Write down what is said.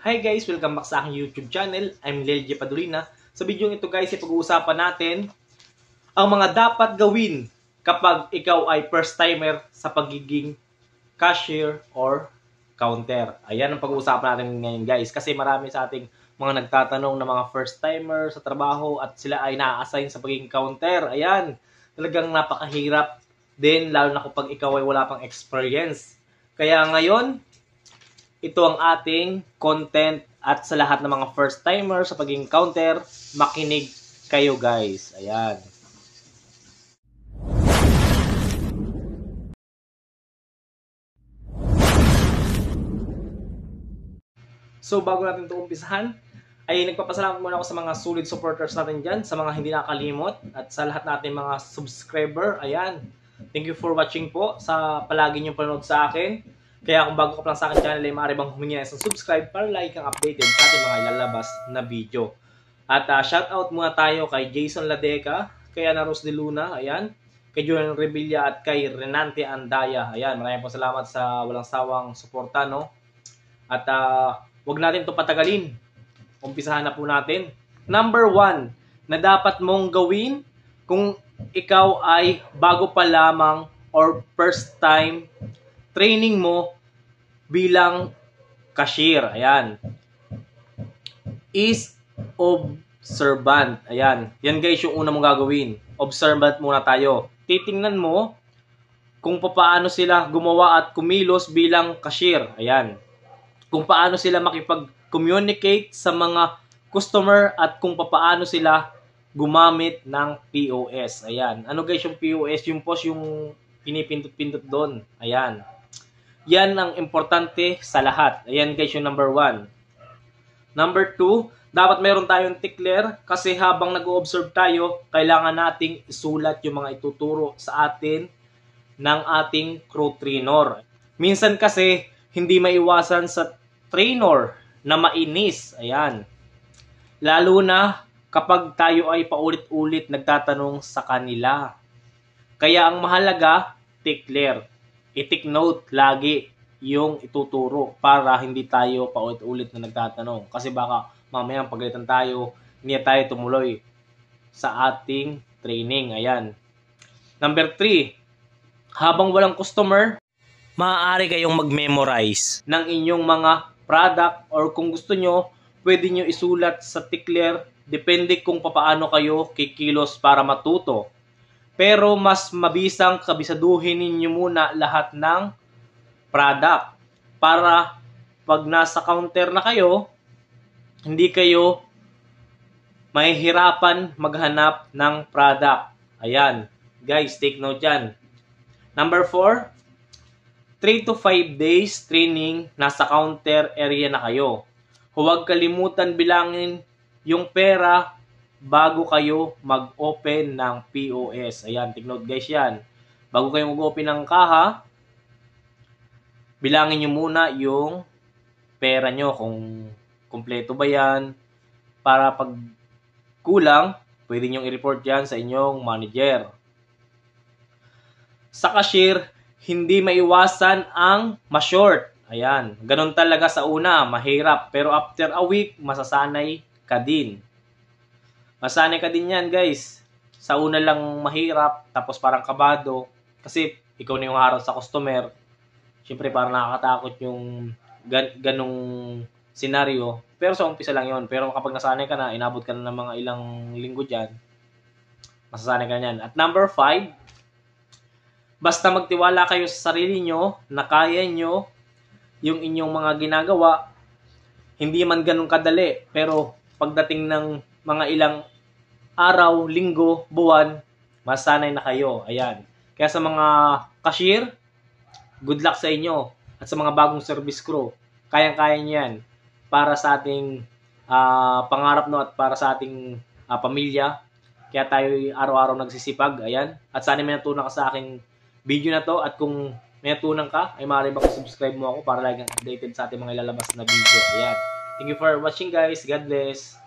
Hi guys! Welcome back sa aking YouTube channel. I'm Lelje Padulina. Sa video ito guys, pag-uusapan natin ang mga dapat gawin kapag ikaw ay first timer sa pagiging cashier or counter. Ayan ang pag-uusapan natin ngayon guys. Kasi marami sa ating mga nagtatanong na mga first timer sa trabaho at sila ay na-assign sa pagiging counter. Ayan, talagang napakahirap din lalo na kapag ikaw ay wala pang experience. Kaya ngayon, ito ang ating content at sa lahat ng mga first timer sa pagiging counter, makinig kayo guys. Ayan. So bago natin ito umpisahan, ay nagpapasalamat muna ako sa mga solid supporters natin dyan, sa mga hindi nakalimot at sa lahat natin mga subscriber. Ayan. Thank you for watching po sa palagi niyong panonood sa akin. Kaya kung bago ka pa lang sa akin channel ay maaari bang humingi ng subscribe para like kang updated sa ating mga ilalabas na video. At shoutout muna tayo kay Jason Ladeca, kay Ana Rose de Luna, ayan, kay Julian Revilla at kay Renante Andaya. Ayan, maraming po salamat sa walang sawang suporta, no? At wag natin ito patagalin. Umpisahan na po natin. Number 1 na dapat mong gawin kung ikaw ay bago pa lamang or first time training mo bilang cashier. Ayan. Is observant. Ayan. Yan guys yung una mong gagawin. Observant muna tayo. Titingnan mo kung paano sila gumawa at kumilos bilang cashier. Ayan. Kung paano sila makipag-communicate sa mga customer at kung paano sila gumamit ng POS. Ayan. Ano guys yung POS? Yung POS yung pinipindot-pindot doon. Ayan. Yan ang importante sa lahat. Ayan guys yung number 1. Number 2, dapat meron tayong tickler kasi habang nag-o-observe tayo, kailangan nating isulat yung mga ituturo sa atin ng ating crew trainer. Minsan kasi hindi maiwasan sa trainer na mainis. Ayan. Lalo na kapag tayo ay paulit-ulit nagtatanong sa kanila. Kaya ang mahalaga, tickler. I-take note lagi yung ituturo para hindi tayo paulit-ulit na nagtatanong. Kasi baka mamaya pagalitan tayo, hindi tayo tumuloy sa ating training. Ayan. Number 3, habang walang customer, maaari kayong mag-memorize ng inyong mga product or kung gusto nyo, pwede nyo isulat sa tickler depende kung paano kayo kikilos para matuto. Pero mas mabisang kabisaduhin ninyo muna lahat ng product para pag nasa counter na kayo, hindi kayo mahihirapan maghanap ng product. Ayan. Guys, take note dyan. Number 4, 3 to 5 days training, nasa counter area na kayo. Huwag kalimutan bilangin yung pera bago kayo mag-open ng POS. Ayan, take note guys yan. Bago kayo mag-open ng kaha, bilangin nyo muna yung pera nyo kung kumpleto ba yan. Para pag kulang, pwede nyo i-report yan sa inyong manager. Sa cashier, hindi maiwasan ang ma-short. Ayan, ganun talaga sa una, mahirap. Pero after a week, masasanay ka din. Masanay ka din yan guys. Sa una lang mahirap, tapos parang kabado. Kasi ikaw na yung harap sa customer. Siyempre parang nakakatakot yung ganong senaryo. Pero sa umpisa lang yon. Pero kapag nasanay ka na, inabot ka na ng mga ilang linggo dyan, masasanay ka na yan. At number 5, basta magtiwala kayo sa sarili nyo na kaya nyo yung inyong mga ginagawa. Hindi man ganun kadali. Pero pagdating ng mga ilang araw, linggo, buwan, masanay na kayo. Ayan. Kaya sa mga cashier, good luck sa inyo. At sa mga bagong service crew, kayang-kaya nyo yan para sa ating pangarap no at para sa ating pamilya. Kaya tayo araw-araw nagsisipag. Ayan. At sana may natutunan ka sa aking video na to. At kung may natutunan ka, ay maaari bang subscribe mo ako para lagi kang updated sa ating mga ilalabas na video. Ayan. Thank you for watching guys. God bless.